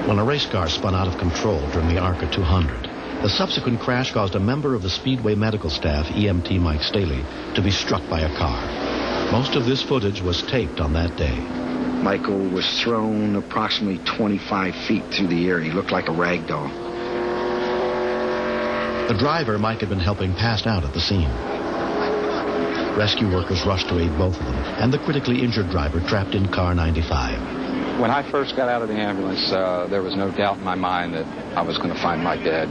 when a race car spun out of control during the ARCA 200. The subsequent crash caused a member of the Speedway medical staff, EMT Mike Staley, to be struck by a car. Most of this footage was taped on that day. Michael was thrown approximately 25 feet through the air. He looked like a rag doll. The driver Mike had been helping passed out at the scene. Rescue workers rushed to aid both of them and the critically injured driver trapped in car 95. When I first got out of the ambulance, there was no doubt in my mind that I was going to find Mike dead.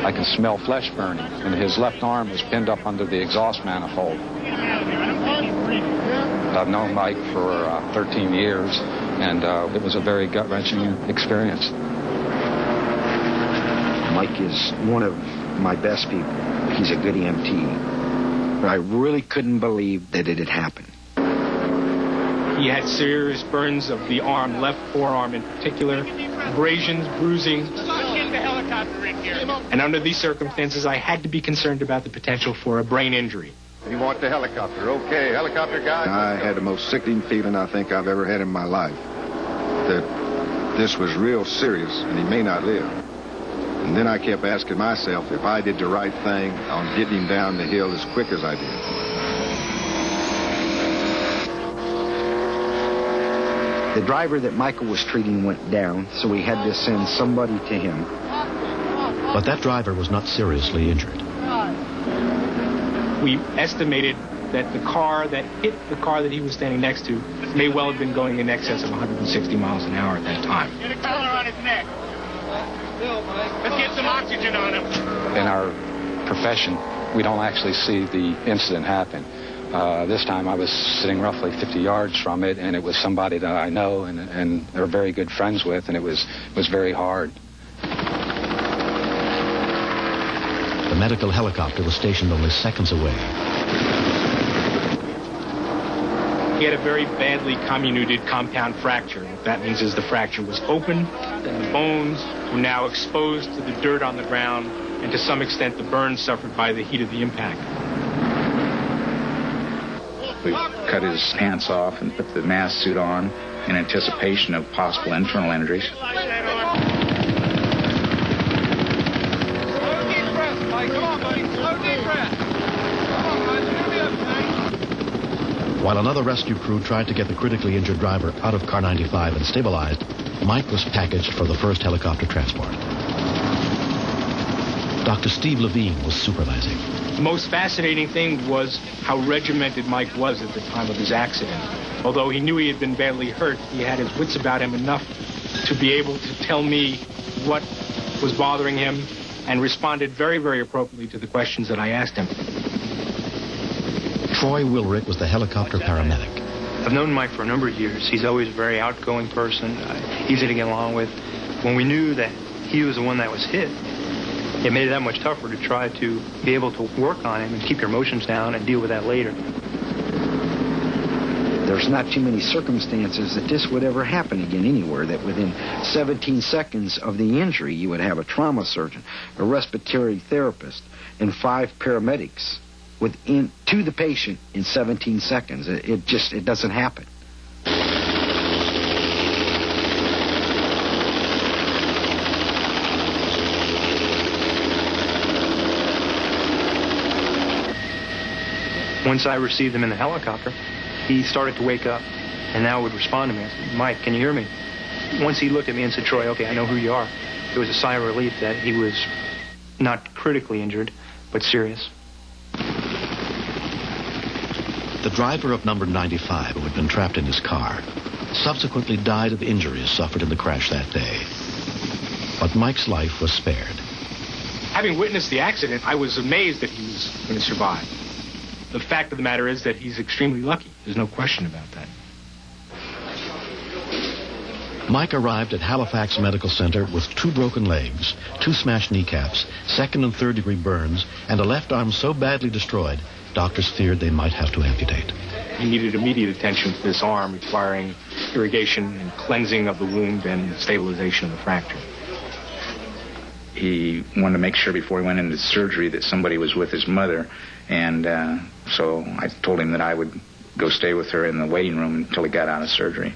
I could smell flesh burning, and his left arm was pinned up under the exhaust manifold. I've known Mike for 13 years, and it was a very gut-wrenching experience. Mike is one of my best people. He's a good EMT. But I really couldn't believe that it had happened. He had serious burns of the arm, left forearm in particular, abrasions, bruising. And under these circumstances, I had to be concerned about the potential for a brain injury. You want the helicopter. Okay, helicopter guy. I had the most sickening feeling I think I've ever had in my life. That this was real serious and he may not live. And then I kept asking myself if I did the right thing on getting him down the hill as quick as I did. The driver that Michael was treating went down, so we had to send somebody to him. But that driver was not seriously injured. We estimated that the car that hit the car that he was standing next to may well have been going in excess of 160 miles an hour at that time. Get a collar on his neck. Let's get some oxygen on him. In our profession, we don't actually see the incident happen. This time I was sitting roughly 50 yards from it, and it was somebody that I know and they're very good friends with, and it was very hard. The medical helicopter was stationed only seconds away. He had a very badly comminuted compound fracture. What that means is the fracture was open, and the bones were now exposed to the dirt on the ground, and to some extent the burns suffered by the heat of the impact. We cut his pants off and put the mask suit on in anticipation of possible internal injuries. While another rescue crew tried to get the critically injured driver out of car 95 and stabilized, Mike was packaged for the first helicopter transport. Dr. Steve Levine was supervising. The most fascinating thing was how regimented Mike was at the time of his accident. Although he knew he had been badly hurt, he had his wits about him enough to be able to tell me what was bothering him and responded very, very appropriately to the questions that I asked him. Troy Wilrick was the helicopter paramedic. I've known Mike for a number of years. He's always a very outgoing person, easy to get along with. When we knew that he was the one that was hit, it made it that much tougher to try to be able to work on him and keep your emotions down and deal with that later. There's not too many circumstances that this would ever happen again anywhere, that within 17 seconds of the injury you would have a trauma surgeon, a respiratory therapist, and 5 paramedics to the patient in 17 seconds. It doesn't happen. Once I received him in the helicopter, he started to wake up and now would respond to me. I said, Mike, can you hear me? Once he looked at me and said, Troy, okay, I know who you are, it was a sigh of relief that he was not critically injured, but serious. The driver of number 95, who had been trapped in his car, subsequently died of injuries suffered in the crash that day. But Mike's life was spared. Having witnessed the accident, I was amazed that he was going to survive. The fact of the matter is that he's extremely lucky. There's no question about that. Mike arrived at Halifax Medical Center with 2 broken legs, 2 smashed kneecaps, 2nd and 3rd degree burns, and a left arm so badly destroyed, doctors feared they might have to amputate. He needed immediate attention to this arm, requiring irrigation and cleansing of the wound and stabilization of the fracture. He wanted to make sure before he went into surgery that somebody was with his mother, and so I told him that I would go stay with her in the waiting room until he got out of surgery.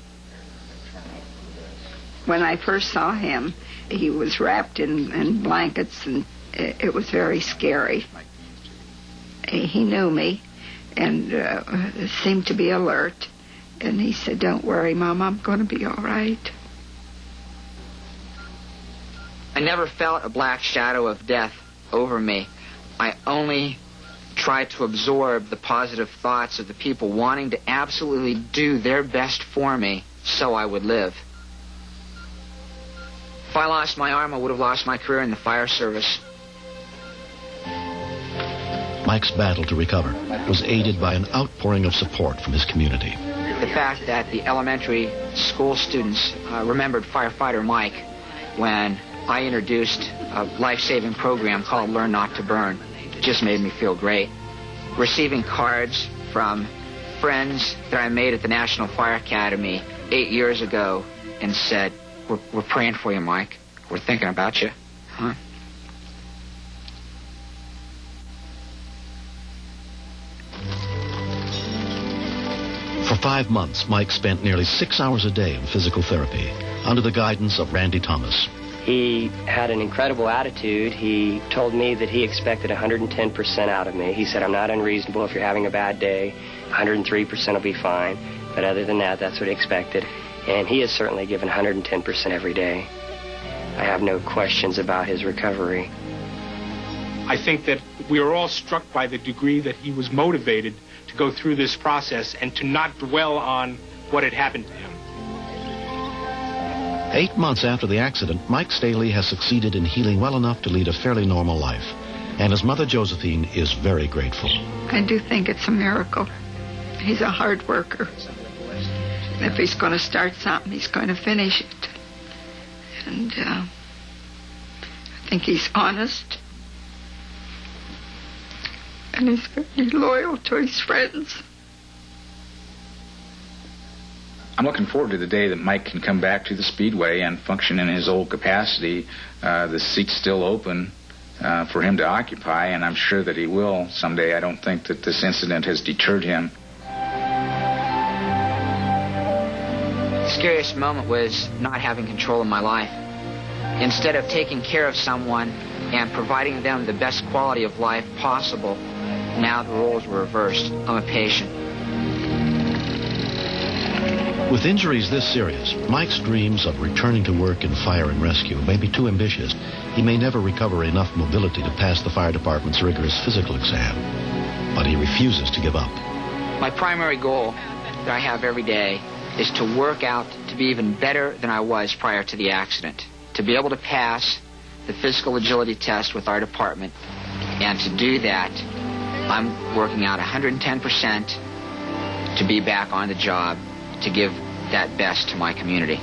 When I first saw him, he was wrapped in blankets, and it was very scary. He knew me and seemed to be alert. And he said, "Don't worry, Mom, I'm going to be all right." I never felt a black shadow of death over me. I only tried to absorb the positive thoughts of the people wanting to absolutely do their best for me so I would live. If I lost my arm, I would have lost my career in the fire service. Mike's battle to recover was aided by an outpouring of support from his community. The fact that the elementary school students remembered firefighter Mike when I introduced a life-saving program called Learn Not to Burn just made me feel great. Receiving cards from friends that I made at the National Fire Academy 8 years ago and said, we're praying for you, Mike. We're thinking about you. Huh? For 5 months, Mike spent nearly 6 hours a day in physical therapy under the guidance of Randy Thomas. He had an incredible attitude. He told me that he expected 110% out of me. He said, "I'm not unreasonable. If you're having a bad day, 103% will be fine." But other than that, that's what he expected. And he has certainly given 110% every day. I have no questions about his recovery. I think that we are all struck by the degree that he was motivated to go through this process and to not dwell on what had happened to him. 8 months after the accident, Mike Staley has succeeded in healing well enough to lead a fairly normal life. And his mother, Josephine, is very grateful. I do think it's a miracle. He's a hard worker. If he's going to start something, he's going to finish it. And I think he's honest. And he's very loyal to his friends. I'm looking forward to the day that Mike can come back to the Speedway and function in his old capacity. The seat's still open for him to occupy, and I'm sure that he will someday. I don't think that this incident has deterred him. The scariest moment was not having control of my life. Instead of taking care of someone and providing them the best quality of life possible, now the roles were reversed. I'm a patient. With injuries this serious, Mike's dreams of returning to work in fire and rescue may be too ambitious. He may never recover enough mobility to pass the fire department's rigorous physical exam. But he refuses to give up. My primary goal that I have every day is to work out to be even better than I was prior to the accident. To be able to pass the physical agility test with our department. And to do that, I'm working out 110% to be back on the job, to give that best to my community.